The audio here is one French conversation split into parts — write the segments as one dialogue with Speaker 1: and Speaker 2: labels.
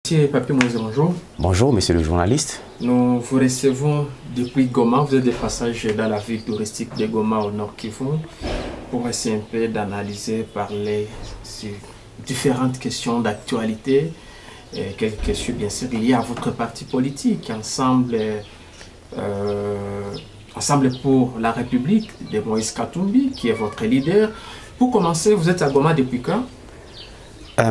Speaker 1: Monsieur Papier Moïse, bonjour.
Speaker 2: Bonjour, monsieur le journaliste.
Speaker 1: Nous vous recevons depuis Goma. Vous êtes de passage dans la ville touristique de Goma au Nord Kivu pour essayer un peu d'analyser, parler sur différentes questions d'actualité, quelques questions bien sûr liées à votre parti politique, Ensemble pour la République de Moïse Katumbi, qui est votre leader. Pour commencer, vous êtes à Goma depuis quand?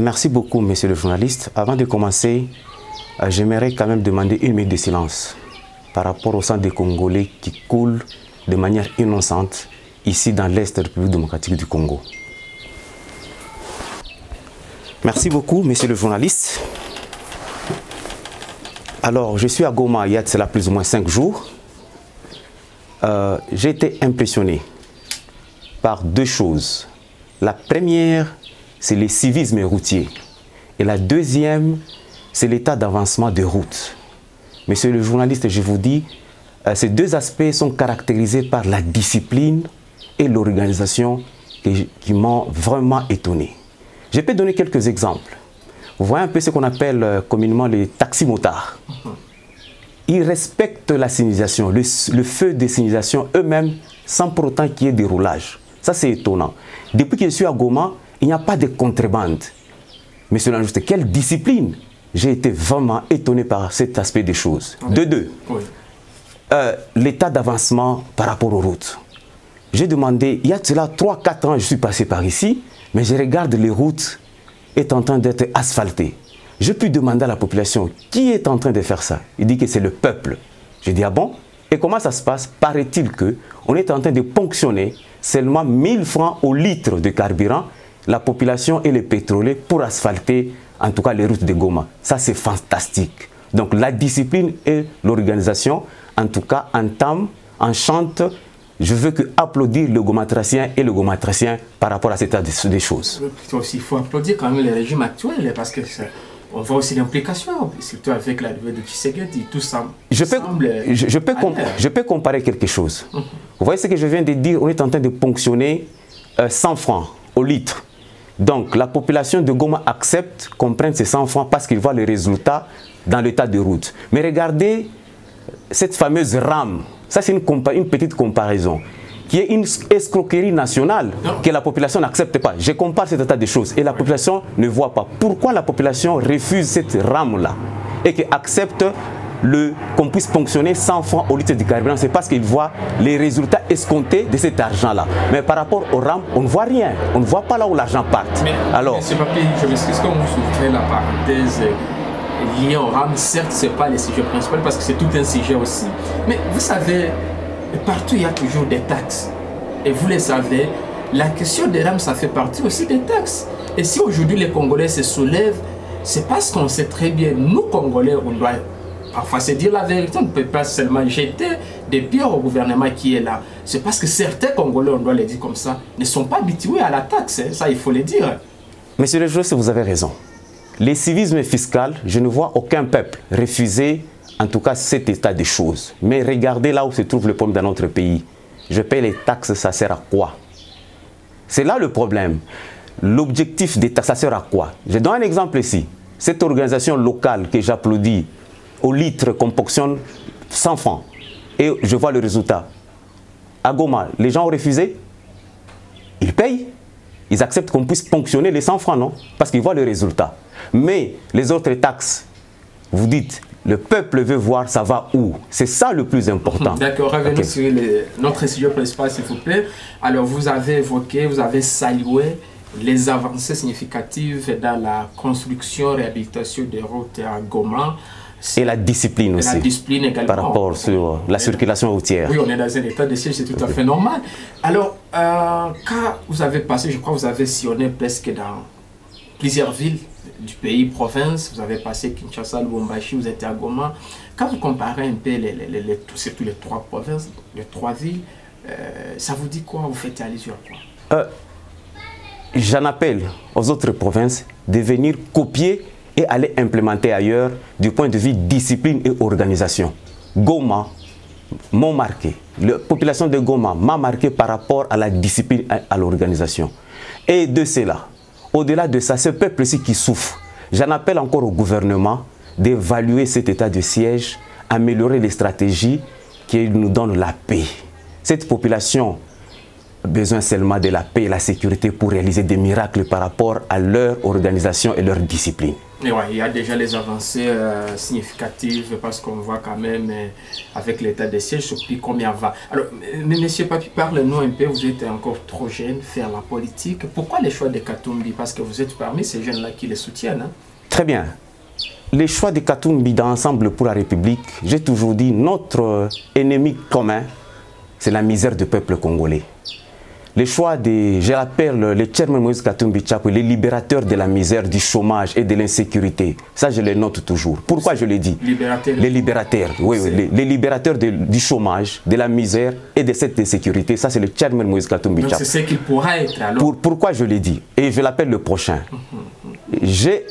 Speaker 2: Merci beaucoup, monsieur le journaliste. Avant de commencer, j'aimerais quand même demander une minute de silence par rapport au sang des Congolais qui coule de manière innocente ici dans l'Est de la République démocratique du Congo. Merci beaucoup, monsieur le journaliste. Alors, je suis à Goma il y a de cela plus ou moins 5 jours. J'ai été impressionné par deux choses. La première, c'est le civisme routier. Et la deuxième, c'est l'état d'avancement des routes. Monsieur le journaliste, je vous dis, ces deux aspects sont caractérisés par la discipline et l'organisation qui m'ont vraiment étonné. Je peux donner quelques exemples. Vous voyez un peu ce qu'on appelle communément les taxis-motards. Ils respectent la signalisation, le feu de signalisation eux-mêmes, sans pour autant qu'il y ait des roulages. Ça, c'est étonnant. Depuis que je suis à Goma, il n'y a pas de contrebande. Monsieur le journaliste, quelle discipline! J'ai été vraiment étonné par cet aspect des choses.
Speaker 1: Oui.
Speaker 2: De deux, oui. L'état d'avancement par rapport aux routes. J'ai demandé, il y a de cela 3-4 ans, je suis passé par ici, mais je regarde les routes est en train d'être asphaltées. Je puis demander à la population, qui est en train de faire ça? Il dit que c'est le peuple. Je dis, ah bon? Et comment ça se passe? Paraît-il qu'on est en train de ponctionner seulement 1000 francs au litre de carburant, la population et les pétroliers pour asphalter, en tout cas, les routes de Goma. Ça, c'est fantastique. Donc, la discipline et l'organisation, en tout cas, enchantent. Je veux applaudir le gomatracien et le gomatracien par rapport à cet état des choses.
Speaker 1: Il faut applaudir quand même le régime actuel, parce que on voit aussi l'implication, surtout avec l'arrivée de Tshisekedi, tout ça.
Speaker 2: Je peux comparer quelque chose. Vous voyez ce que je viens de dire, on est en train de ponctionner 100 francs au litre. Donc la population de Goma accepte qu'on prenne ces 100 francs parce qu'ils voient les résultats dans l'état de route. Mais regardez cette fameuse rame, ça c'est une petite comparaison, qui est une escroquerie nationale que la population n'accepte pas. Je compare cet état de choses et la population ne voit pas. Pourquoi la population refuse cette rame-là et accepte qu'on puisse ponctionner 100 francs au litre de carburant? C'est parce qu'ils voient les résultats escomptés de cet argent-là. Mais par rapport aux rames, on ne voit rien. On ne voit pas là où l'argent part.
Speaker 1: Alors, M. Papier, je m'excuse quand vous souffrez la parenthèse liée aux rames. Certes, ce n'est pas le sujet principal parce que c'est tout un sujet aussi. Mais vous savez, partout il y a toujours des taxes. Et vous le savez, la question des rames, ça fait partie aussi des taxes. Et si aujourd'hui les Congolais se soulèvent, c'est parce qu'on sait très bien, nous Congolais, on doit parfois se dire la vérité. On ne peut pas seulement jeter des pierres au gouvernement qui est là. C'est parce que certains Congolais, on doit le dire comme ça, ne sont pas habitués à la taxe. Hein. Ça, il faut le dire.
Speaker 2: Monsieur le juge, vous avez raison. Les civismes fiscal, je ne vois aucun peuple refuser en tout cas cet état des choses. Mais regardez là où se trouve le problème dans notre pays. Je paye les taxes, ça sert à quoi? C'est là le problème. L'objectif des taxes, ça sert à quoi? Je donne un exemple ici. Cette organisation locale que j'applaudis, au litre qu'on ponctionne 100 francs. Et je vois le résultat. À Goma, les gens ont refusé. Ils payent. Ils acceptent qu'on puisse ponctionner les 100 francs, non? Parce qu'ils voient le résultat. Mais les autres taxes, vous dites, le peuple veut voir ça va où. C'est ça le plus important.
Speaker 1: D'accord, revenons sur notre sujet principal, s'il vous plaît. Alors, vous avez évoqué, vous avez salué les avancées significatives dans la construction, réhabilitation des routes à Goma.
Speaker 2: Et la discipline aussi.
Speaker 1: La discipline également.
Speaker 2: Par rapport sur la circulation routière.
Speaker 1: Oui, on est dans un état de siège, c'est tout à fait normal. Alors, quand vous avez passé, je crois que vous avez sillonné presque dans plusieurs villes du pays, provinces, vous avez passé Kinshasa, Lubumbashi, vous êtes à Goma. Quand vous comparez un peu surtout les 3 provinces, les 3 villes, ça vous dit quoi? Vous faites allusion à quoi?
Speaker 2: J'en appelle aux autres provinces de venir copier et aller implémenter ailleurs du point de vue discipline et organisation. Goma m'ont marqué, la population de Goma m'a marqué par rapport à la discipline et à l'organisation. Et de cela, au-delà de ça, ce peuple-ci qui souffre, J'en appelle encore au gouvernement d'évaluer cet état de siège, améliorer les stratégies qui nous donnent la paix. Cette population a besoin seulement de la paix et la sécurité pour réaliser des miracles par rapport à leur organisation et leur discipline.
Speaker 1: Et ouais, il y a déjà les avancées significatives parce qu'on voit quand même avec l'état de siège depuis combien va. Alors, monsieur Papi, parlez-nous un peu, vous êtes encore trop jeune, faire la politique. Pourquoi les choix de Katumbi? Parce que vous êtes parmi ces jeunes-là qui les soutiennent. Hein?
Speaker 2: Très bien. Les choix de Katumbi dans Ensemble pour la République, j'ai toujours dit, notre ennemi commun, c'est la misère du peuple congolais. Les choix de, je l'appelle le chairman Moïse Katumbi Tchapou, les libérateurs de la misère, du chômage et de l'insécurité. Ça, je les note toujours. Pourquoi je le dis? Les libérateurs, oui, les libérateurs du chômage, de la misère et de cette insécurité. Ça, c'est le chairman Moïse Katumbi Tchapou.
Speaker 1: C'est ce qu'il pourra être alors.
Speaker 2: Pourquoi je le dis? Et je l'appelle le prochain. J'ai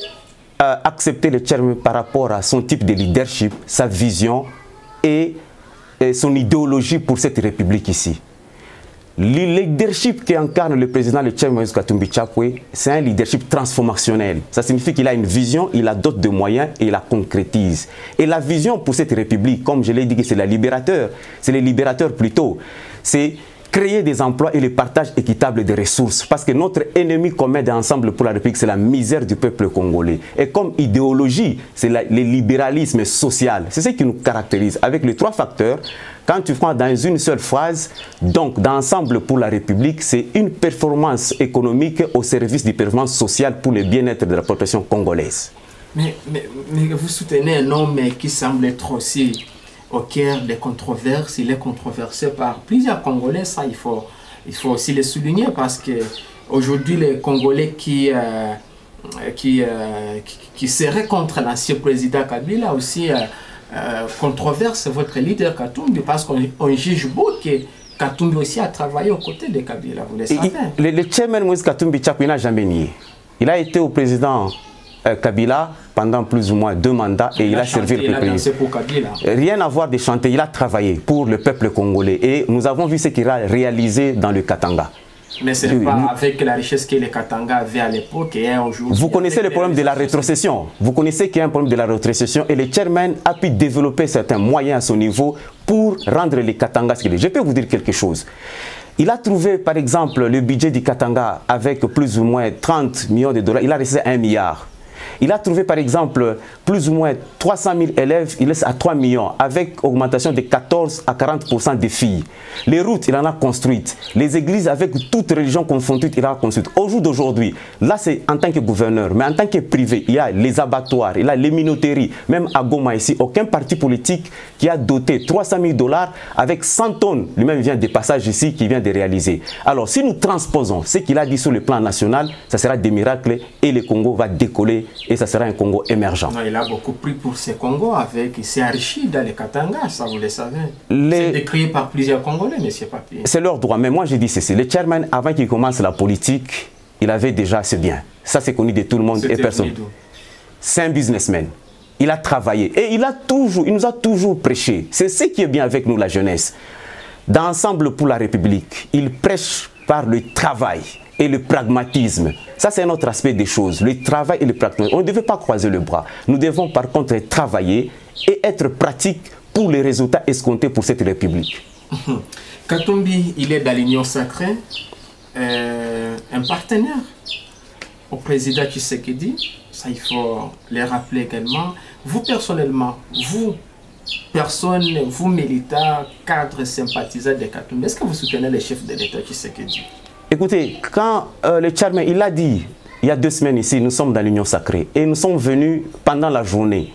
Speaker 2: accepté le chairman par rapport à son type de leadership, sa vision et son idéologie pour cette république ici. Le leadership qu'incarne le président, le chairman Moïse Katumbi Tchapou, c'est un leadership transformationnel. Ça signifie qu'il a une vision, il a d'autres de moyens et il la concrétise. Et la vision pour cette république, comme je l'ai dit, c'est la libérateur, c'est les libérateurs plutôt, c'est créer des emplois et le partage équitable des ressources. Parce que notre ennemi commun d'Ensemble pour la République, c'est la misère du peuple congolais. Et comme idéologie, c'est le libéralisme social. C'est ce qui nous caractérise. Avec les trois facteurs, quand tu prends dans une seule phrase, donc d'Ensemble pour la République, c'est une performance économique au service du performance sociale pour le bien-être de la population congolaise.
Speaker 1: Mais vous soutenez un homme qui semble être aussi au cœur des controverses. Il est controversé par plusieurs Congolais, ça il faut aussi le souligner parce que aujourd'hui les Congolais qui seraient contre l'ancien président Kabila aussi controversent votre leader Katumbi parce qu'on juge beaucoup que Katumbi aussi a travaillé aux côtés de Kabila, vous le savez.
Speaker 2: Le chairman Moïse Katumbi Tchapou n'a jamais nié. Il a été au président Kabila pendant plus ou moins 2 mandats et il a servi le pays. Rien à voir de chanter, il a travaillé pour le peuple congolais et nous avons vu ce qu'il a réalisé dans le Katanga.
Speaker 1: Mais ce n'est pas avec la richesse que les Katanga avaient à l'époque et aujourd'hui.
Speaker 2: Vous connaissez le problème de la rétrocession. Vous connaissez qu'il y a un problème de la rétrocession et le chairman a pu développer certains moyens à son niveau pour rendre les Katanga ce qu'il est. Je peux vous dire quelque chose. Il a trouvé par exemple le budget du Katanga avec plus ou moins 30 millions de dollars. Il a resté 1 milliard. Il a trouvé par exemple plus ou moins 300 000 élèves, il laisse à 3 millions avec augmentation de 14 à 40% des filles. Les routes, il en a construites. Les églises avec toutes religions confondues, il en a construites. Au jour d'aujourd'hui, là c'est en tant que gouverneur, mais en tant que privé, il y a les abattoirs, il y a les minoteries. Même à Goma ici, aucun parti politique qui a doté 300 000 dollars avec 100 tonnes, lui-même vient des passages ici qu'il vient de réaliser. Alors si nous transposons ce qu'il a dit sur le plan national, ça sera des miracles et le Congo va décoller. Et ça sera un Congo émergent.
Speaker 1: Non, il a beaucoup pris pour ce Congo, il s'est enrichi dans les Katanga, ça vous le savez. C'est décrié par plusieurs Congolais, M. Papi.
Speaker 2: C'est leur droit, mais moi je dis ceci, le chairman, avant qu'il commence la politique, il avait déjà ce bien. Ça c'est connu de tout le monde et personne. C'est un businessman. Il a travaillé et il nous a toujours prêché. C'est ce qui est bien avec nous, la jeunesse. Dans Ensemble pour la République, il prêche par le travail et le pragmatisme. Ça, c'est un autre aspect des choses. Le travail et le pragmatisme. On ne devait pas croiser le bras. Nous devons par contre travailler et être pratiques pour les résultats escomptés pour cette République.
Speaker 1: Katumbi, il est dans l'Union sacrée, un partenaire au président Tshisekedi. Ça, il faut le rappeler également. Vous, personnellement, vous militants, cadres, sympathisants de Katumbi, est-ce que vous soutenez le chef de l'État Tshisekedi?
Speaker 2: Écoutez, quand le chairman, il a dit, il y a 2 semaines ici, nous sommes dans l'Union sacrée et nous sommes venus pendant la journée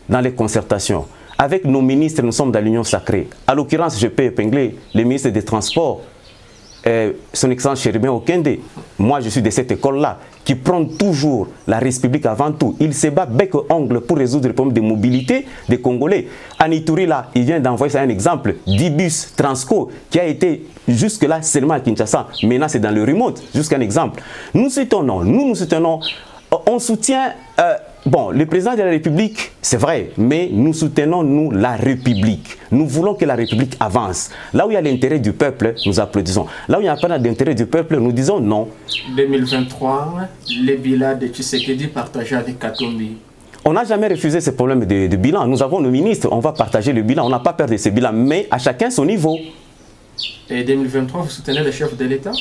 Speaker 2: dans les concertations. Avec nos ministres, nous sommes dans l'Union sacrée. À l'occurrence, je peux épingler le ministre des Transports, son excellence Chéribien Okende. Moi, je suis de cette école-là, qui prend toujours la République avant tout. Il se bat bec et ongle pour résoudre le problème de mobilité des Congolais. Anitouri, là, il vient d'envoyer ça un exemple. 10 bus Transco, qui a été jusque-là seulement à Kinshasa. Maintenant, c'est dans le remote, jusqu'un exemple. Nous soutenons, on soutient Bon, le président de la République, c'est vrai, mais nous soutenons, nous, la République. Nous voulons que la République avance. Là où il y a l'intérêt du peuple, nous applaudissons. Là où il n'y a pas d'intérêt du peuple, nous disons non.
Speaker 1: 2023, le bilan de Tshisekedi partagé avec Katumbi.
Speaker 2: On n'a jamais refusé ce problème de bilan. Nous avons nos ministres, on va partager le bilan. On n'a pas peur de ce bilan, mais à chacun son niveau.
Speaker 1: Et 2023, vous soutenez le chef de l'État?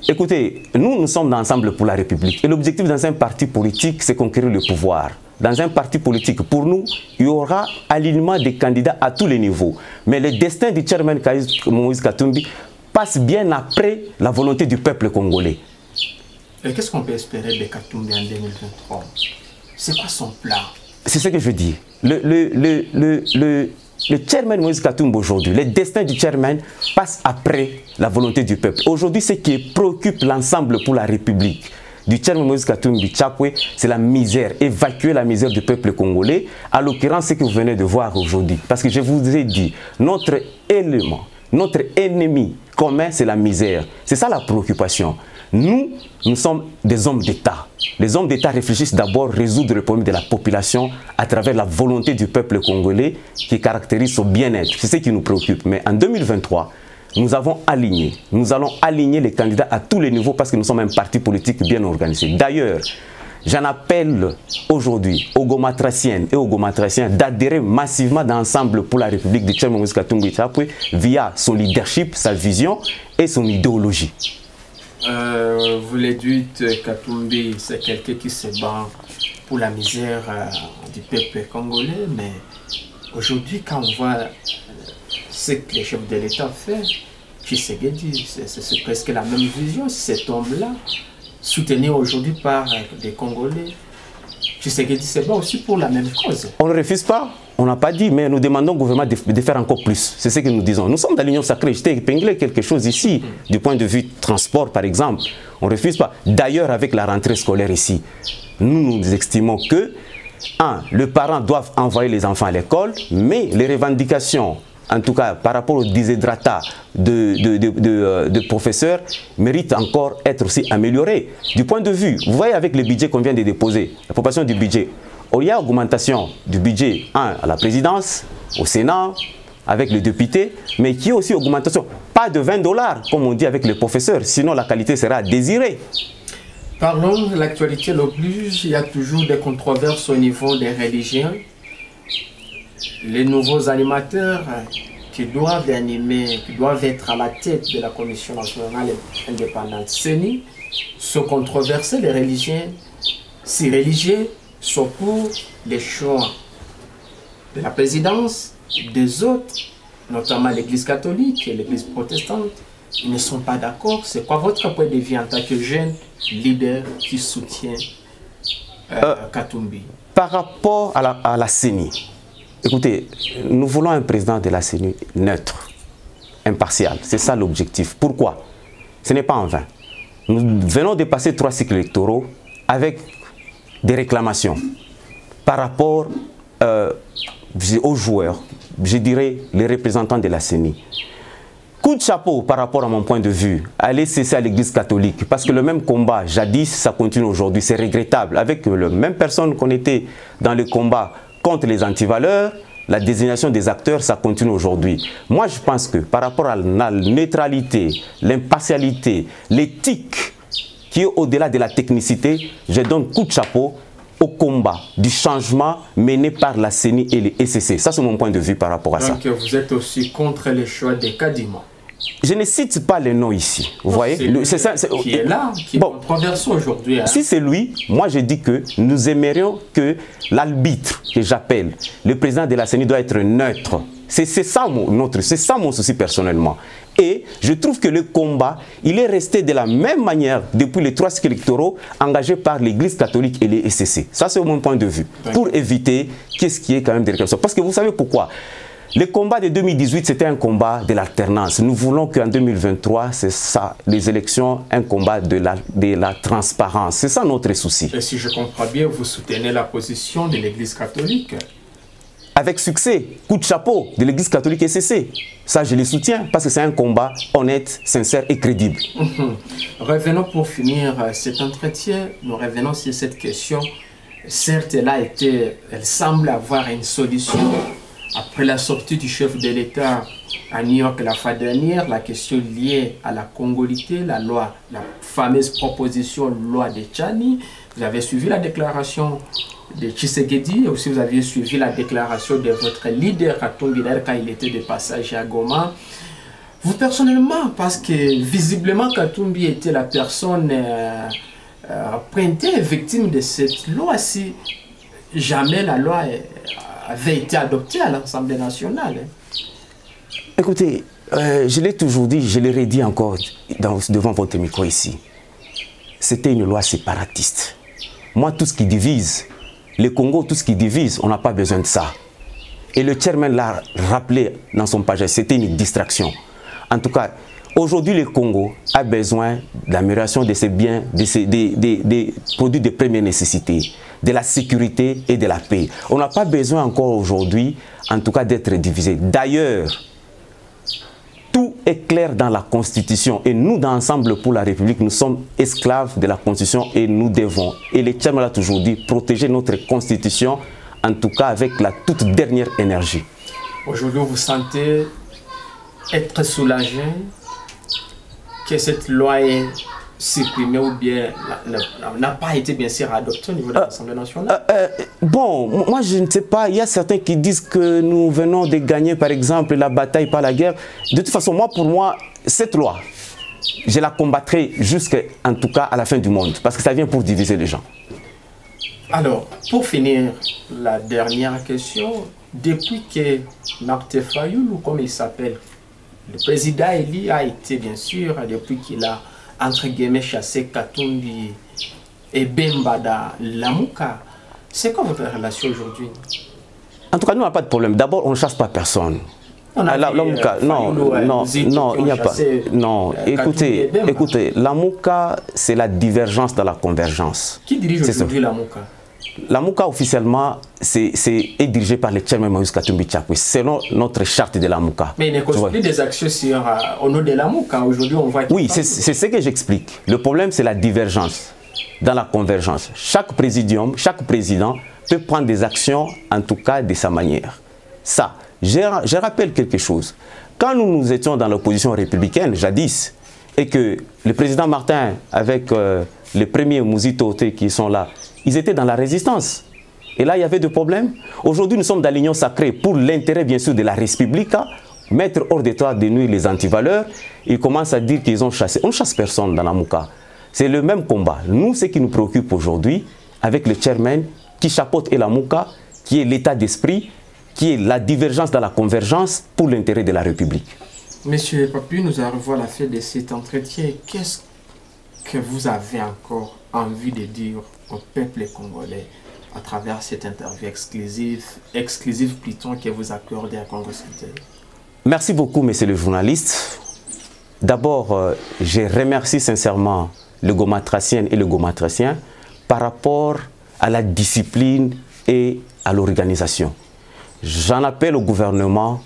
Speaker 2: Écoutez, nous sommes ensemble pour la République. Et l'objectif dans un parti politique, c'est conquérir le pouvoir. Dans un parti politique, pour nous, il y aura alignement des candidats à tous les niveaux. Mais le destin du chairman Moïse Katumbi passe bien après la volonté du peuple congolais.
Speaker 1: Et qu'est-ce qu'on peut espérer de Katumbi en 2023? C'est quoi son plan?
Speaker 2: C'est ce que je dis. Le chairman Moïse Katumbi aujourd'hui, le destin du chairman passe après la volonté du peuple. Aujourd'hui, ce qui préoccupe l'ensemble pour la République du chairman Moïse Katumbi Tchapwe, c'est la misère, évacuer la misère du peuple congolais, à l'occurrence ce que vous venez de voir aujourd'hui. Parce que je vous ai dit, notre élément, notre ennemi commun, c'est la misère. C'est ça la préoccupation. Nous sommes des hommes d'État. Les hommes d'État réfléchissent d'abord à résoudre le problème de la population à travers la volonté du peuple congolais qui caractérise son bien-être. C'est ce qui nous préoccupe. Mais en 2023, nous allons aligner les candidats à tous les niveaux parce que nous sommes un parti politique bien organisé. D'ailleurs, j'en appelle aujourd'hui aux Gomatraciennes et aux Gomatraciens d'adhérer massivement d'ensemble pour la République du chairman Moïse Katumbi Tchapwe via son leadership, sa vision et son idéologie.
Speaker 1: Vous le dites, Katumbi, c'est quelqu'un qui se bat pour la misère du peuple congolais, mais aujourd'hui, quand on voit ce que les chefs de l'État font, Tshisekedi, c'est presque la même vision, cet homme-là, soutenu aujourd'hui par des Congolais. Tshisekedi se bat aussi pour la même cause.
Speaker 2: On ne refuse pas, on n'a pas dit, mais nous demandons au gouvernement de faire encore plus. C'est ce que nous disons. Nous sommes dans l'Union sacrée. Je t'ai épinglé quelque chose ici, du point de vue transport par exemple. On ne refuse pas. D'ailleurs, avec la rentrée scolaire ici, nous estimons que, les parents doivent envoyer les enfants à l'école, mais les revendications, en tout cas par rapport aux déshydratats de professeurs, méritent encore être aussi améliorées. Du point de vue, vous voyez avec le budget qu'on vient de déposer, la proposition du budget, il y a augmentation du budget à la présidence, au Sénat, avec les députés, mais qui est aussi augmentation, pas de 20 $, comme on dit avec les professeurs, sinon la qualité sera désirée.
Speaker 1: Parlons de l'actualité l'oblige, il y a toujours des controverses au niveau des religions. Les nouveaux animateurs qui doivent animer, qui doivent être à la tête de la Commission nationale indépendante CENI, sont controversés. Les religieux, ces religieux sont pour les choix de la présidence, des autres, notamment l'Église catholique et l'Église protestante. Ils ne sont pas d'accord. C'est quoi votre point de vue en tant que jeune leader qui soutient Katumbi?
Speaker 2: Par rapport à la CENI, écoutez, nous voulons un président de la CENI neutre, impartial. C'est ça l'objectif. Pourquoi? Ce n'est pas en vain. Nous venons de passer 3 cycles électoraux avec des réclamations par rapport aux joueurs, je dirais les représentants de la CENI. Coup de chapeau par rapport à mon point de vue, aller cesser à l'Église catholique, parce que le même combat, jadis, ça continue aujourd'hui, c'est regrettable. Avec la même personne qu'on était dans le combat contre les antivaleurs, la désignation des acteurs, ça continue aujourd'hui. Moi, je pense que par rapport à la neutralité, l'impartialité, l'éthique qui est au-delà de la technicité, je donne coup de chapeau au combat du changement mené par la CENI et les SCC. Ça, c'est mon point de vue par rapport à ça.
Speaker 1: Donc, vous êtes aussi contre les choix des Kadima?
Speaker 2: Je ne cite pas les noms ici. Vous voyez,
Speaker 1: c'est ça qui est là, qui est controversé aujourd'hui. Hein? Si
Speaker 2: c'est lui, moi je dis que nous aimerions que l'arbitre, que j'appelle, le président de la CENI doit être neutre. C'est ça mon souci personnellement. Et je trouve que le combat, il est resté de la même manière depuis les 3 cycles électoraux engagés par l'Église catholique et les SCC. Ça, c'est mon point de vue. Pour éviter qu'est-ce qui est quand même des réclamations. Parce que vous savez pourquoi? Le combat de 2018, c'était un combat de l'alternance. Nous voulons qu'en 2023, c'est ça, les élections, un combat de la transparence. C'est ça notre souci.
Speaker 1: Et si je comprends bien, vous soutenez la position de l'Église catholique?
Speaker 2: Avec succès, coup de chapeau de l'Église catholique SCC. Ça, je les soutiens parce que c'est un combat honnête, sincère et crédible.
Speaker 1: Revenons pour finir cet entretien, nous revenons sur cette question certes, elle semble avoir une solution. Après la sortie du chef de l'État à New York la fois dernière, la question liée à la congolité, la fameuse proposition loi de Tchani, vous avez suivi la déclaration de Tshisekedi, et aussi vous avez suivi la déclaration de votre leader Katumbi quand il était de passage à Goma. Vous personnellement, parce que visiblement Katumbi était la personne pointée, victime de cette loi, si jamais la loi avait été adoptée à l'Assemblée nationale.
Speaker 2: Écoutez, je l'ai toujours dit, je l'ai redit encore devant votre micro ici. C'était une loi séparatiste. Moi, tout ce qui divise, le Congo, tout ce qui divise, on n'a pas besoin de ça. Et le chairman l'a rappelé dans son page, c'était une distraction. En tout cas, aujourd'hui, le Congo a besoin de l'amélioration de ses biens, des produits de première nécessité, de la sécurité et de la paix. On n'a pas besoin encore aujourd'hui, en tout cas, d'être divisé. D'ailleurs, tout est clair dans la Constitution. Et nous, dans Ensemble pour la République, nous sommes esclaves de la Constitution et nous devons, et le chairman l'a toujours dit, protéger notre Constitution, en tout cas avec la toute dernière énergie.
Speaker 1: Aujourd'hui, vous sentez être soulagé que cette loi est supprimée ou bien n'a pas été bien sûr adoptée au niveau de l'Assemblée nationale?
Speaker 2: Bon, moi je ne sais pas, il y a certains qui disent que nous venons de gagner par exemple la bataille par la guerre. De toute façon, pour moi, cette loi, je la combattrai jusqu'en tout cas à la fin du monde, parce que ça vient pour diviser les gens.
Speaker 1: Alors, pour finir, la dernière question, depuis que Martin Fayulu, comme il s'appelle, le président Eli a été bien sûr, depuis qu'il a entre guillemets chassé Katumbi et Bemba dans Lamuka. C'est quoi votre relation aujourd'hui?
Speaker 2: En tout cas, nous n'avons pas de problème. D'abord, on ne chasse pas personne.
Speaker 1: Lamuka,
Speaker 2: non, il n'y a pas. Non, écoutez, Lamuka, c'est la divergence dans la convergence.
Speaker 1: Qui dirige aujourd'hui Lamuka?
Speaker 2: Lamuka, officiellement, est dirigé par le chairman Moïse Katumbi Tchapwe, selon notre charte de Lamuka.
Speaker 1: Mais il ne cause plus des actions au nom de Lamuka. Aujourd'hui, on voit...
Speaker 2: Oui, c'est ce que j'explique. Le problème, c'est la divergence dans la convergence. Chaque présidium, chaque président peut prendre des actions, en tout cas, de sa manière. Ça, je rappelle quelque chose. Quand nous étions dans l'opposition républicaine, jadis, et que le président Martin, avec les premiers Mouzito qui sont là, ils étaient dans la résistance. Et là, il y avait des problèmes. Aujourd'hui, nous sommes dans l'union sacrée pour l'intérêt, bien sûr, de la République, mettre hors d'état de nuire les antivaleurs. Ils commencent à dire qu'ils ont chassé. On ne chasse personne dans la Mouka. C'est le même combat. Nous, ce qui nous préoccupe aujourd'hui, avec le chairman qui chapeaute la Mouka, qui est l'état d'esprit, qui est la divergence dans la convergence pour l'intérêt de la République.
Speaker 1: Monsieur Papi, nous arrivons à la fin de cet entretien. Qu'est-ce que vous avez encore envie de dire au peuple congolais à travers cette interview exclusive plutôt que vous accordez à Congo Center?
Speaker 2: Merci beaucoup, monsieur le journaliste. D'abord, je remercie sincèrement le Gomatracien et le Gomatracien par rapport à la discipline et à l'organisation. J'en appelle au gouvernement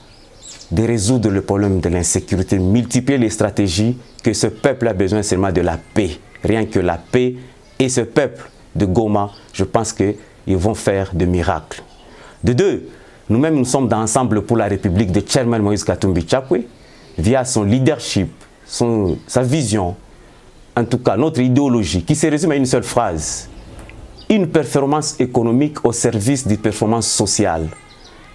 Speaker 2: de résoudre le problème de l'insécurité, multiplier les stratégies, que ce peuple a besoin seulement de la paix. Rien que la paix. Et ce peuple de Goma, je pense qu'ils vont faire de miracles. De deux, nous-mêmes, nous sommes dans Ensemble pour la République de chairman Moïse Katumbi Tchapwe, via son leadership, sa vision, en tout cas notre idéologie, qui se résume à une seule phrase: une performance économique au service d'une performance sociale.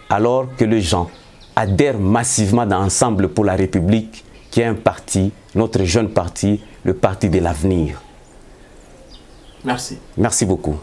Speaker 2: Alors que les gens adhèrent massivement dans Ensemble pour la République, qui est un parti, notre jeune parti, le parti de l'avenir.
Speaker 1: Merci.
Speaker 2: Merci beaucoup.